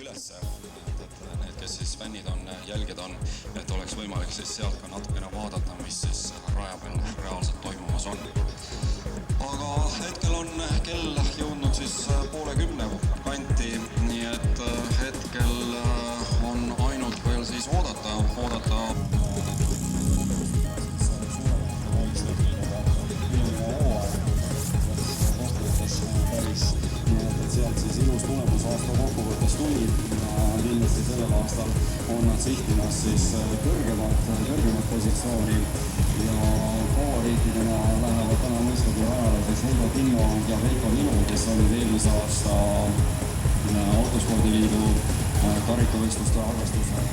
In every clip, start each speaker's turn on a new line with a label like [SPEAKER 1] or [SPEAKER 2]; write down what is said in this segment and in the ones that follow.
[SPEAKER 1] üles, et need, kes siis fännid on, jälgijad on, et oleks võimalik siis sealt ka natukene vaadata, mis siis raja peal reaalselt toimumas on. Aga hetkel on kell jõudnud siis 9:30 kanti, nii et hetkel on ainult veel siis oodata.
[SPEAKER 2] Sealt siis ilus tulemus aasta kokkuvõttes tuli ja kindlasti sellel aastal on nad sihtimas siis kõrgemat positsiooni ja favoriitidena lähevad täna mõistagi rajale siis Heido Kinno ja Veiko Nilu, kes olid eelmise aasta Autospordiliidu karikavõistluste arvestuse.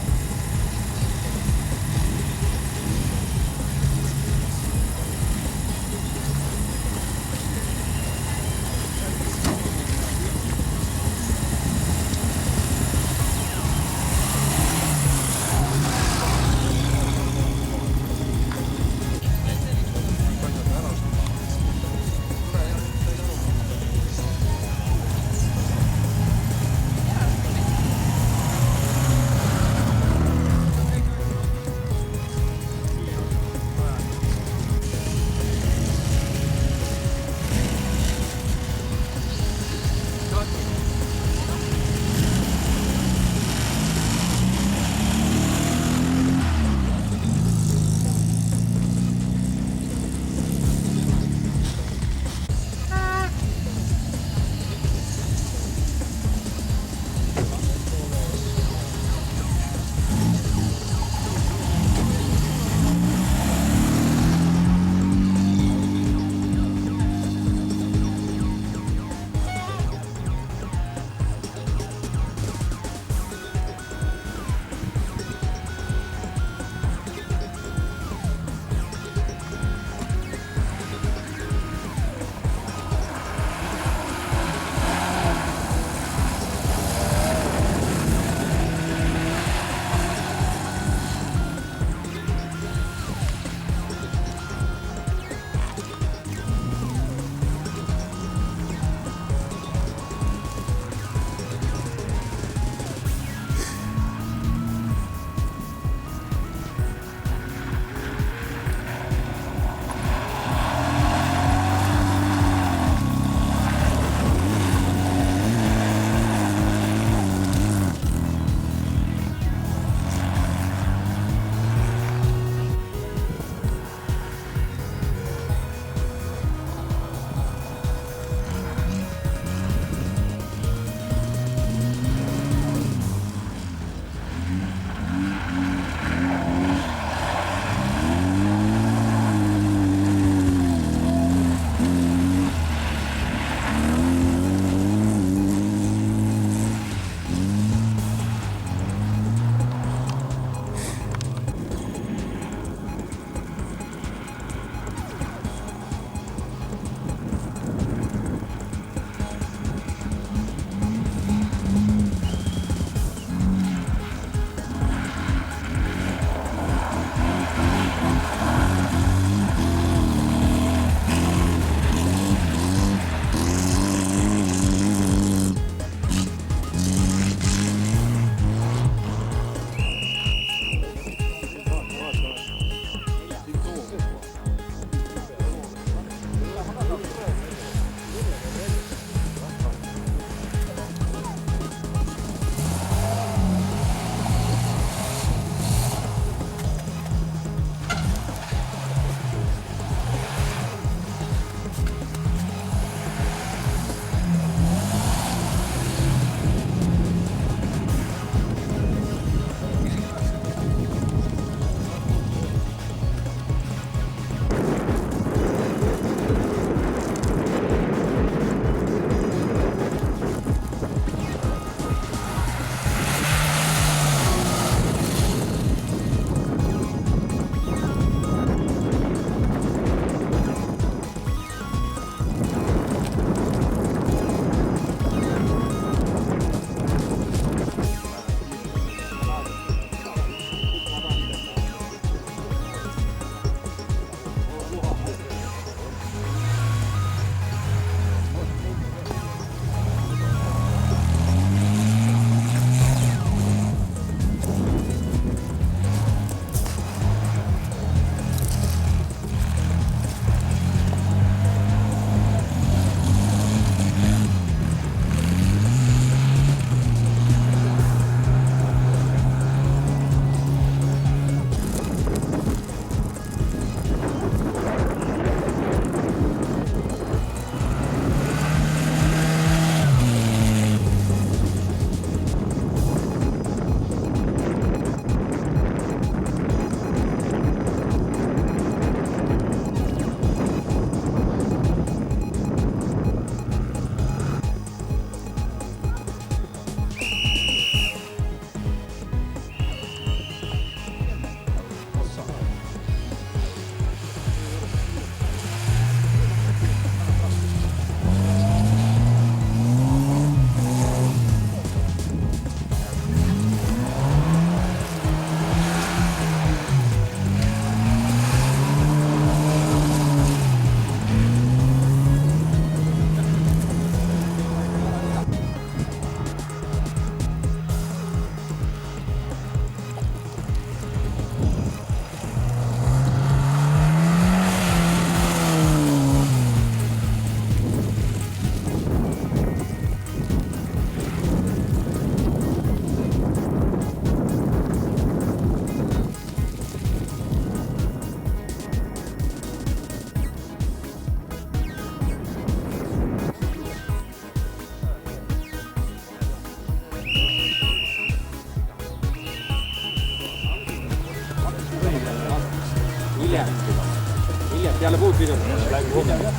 [SPEAKER 3] pidurdada läbi kogemata.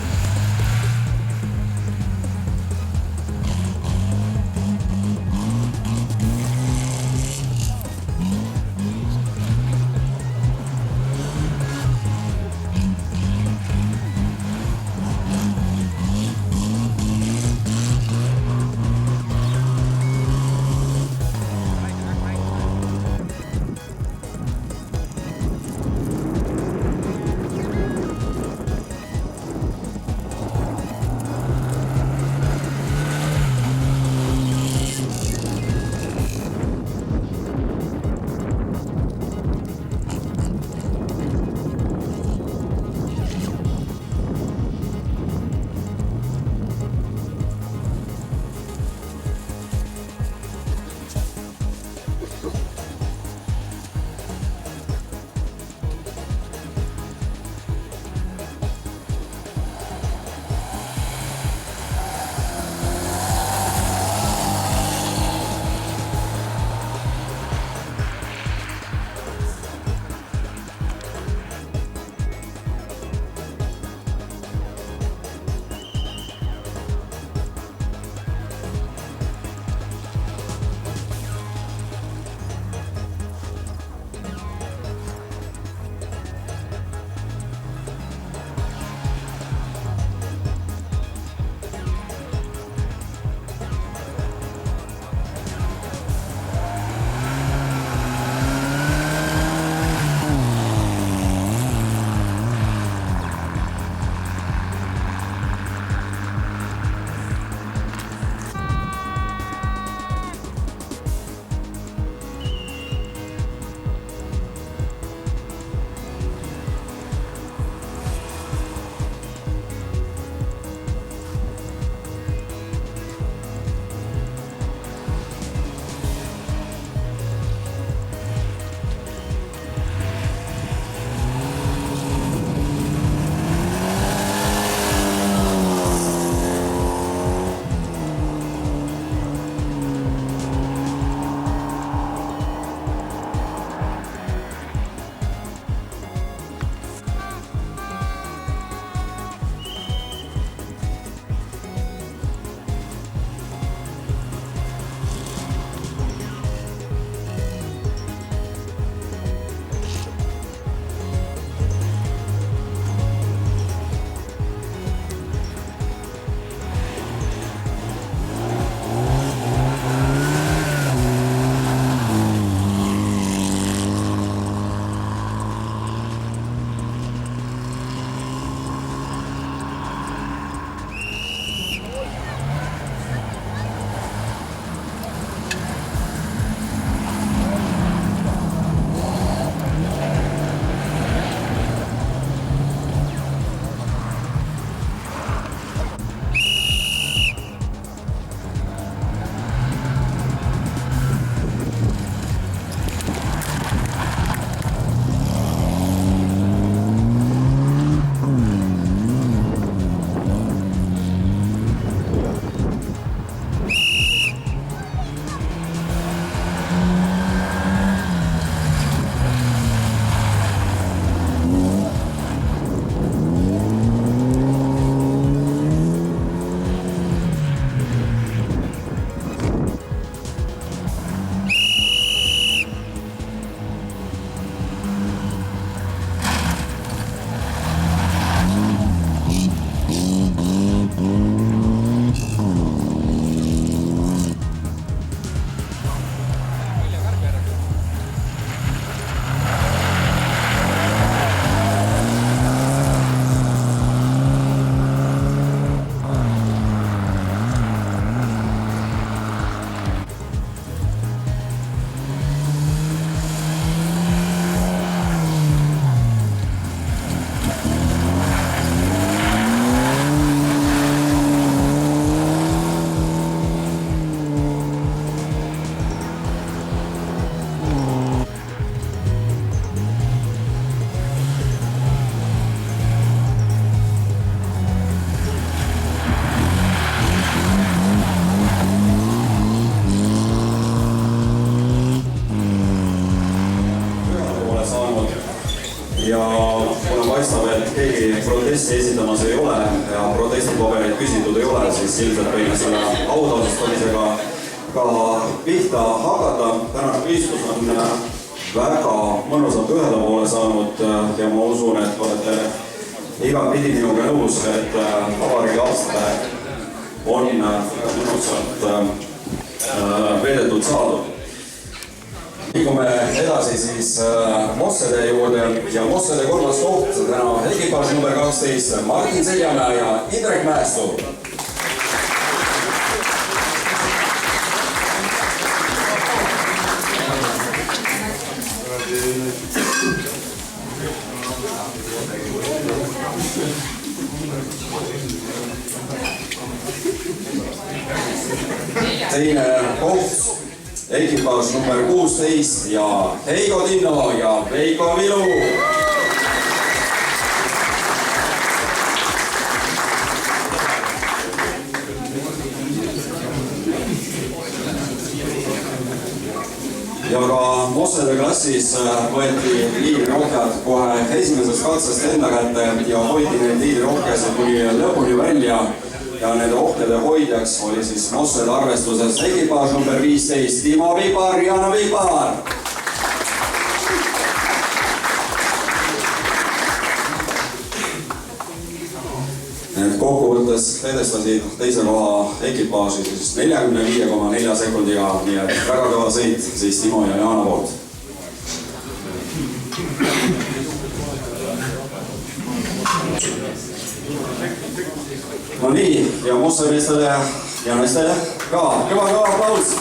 [SPEAKER 3] protesti esitamas ei ole ja protestipabereid küsitud ei ole, siis ilmselt võime selle autasustamisega ka pihta hakata. Tänane võistlus on väga mõnusalt ühele poole saanud ja ma usun, et olete igatpidi minuga nõus, et vabariigi aastapäev on mõnusalt veedetud saadud. Liigume edasi siis Mossede juurde ja Mossede kolmas koht täna ekipaaž number 12 Martin Seljamäe ja Indrek Mäestu. Teine koht ekipaaž number 16 ja Heigo Tinno ja Veiko Vilu. Ja ka Mossede klassis võeti liidriohjad kohe esimesest katsest enda kätte ja hoiti neid liidriohjasid kuni lõpuni välja. Ja nende ohjade hoidjaks oli siis Mossede arvestuses ekipaaž number 15 Timo Vipar, Jana Vipar. Need kokkuvõttes edestasid teise koha ekipaaži siis 45,4 sekundiga, nii et väga kõva sõit siis Timo ja Jana poolt. No nii, ja Mosse meestele ja naistele ka kõva aplaus!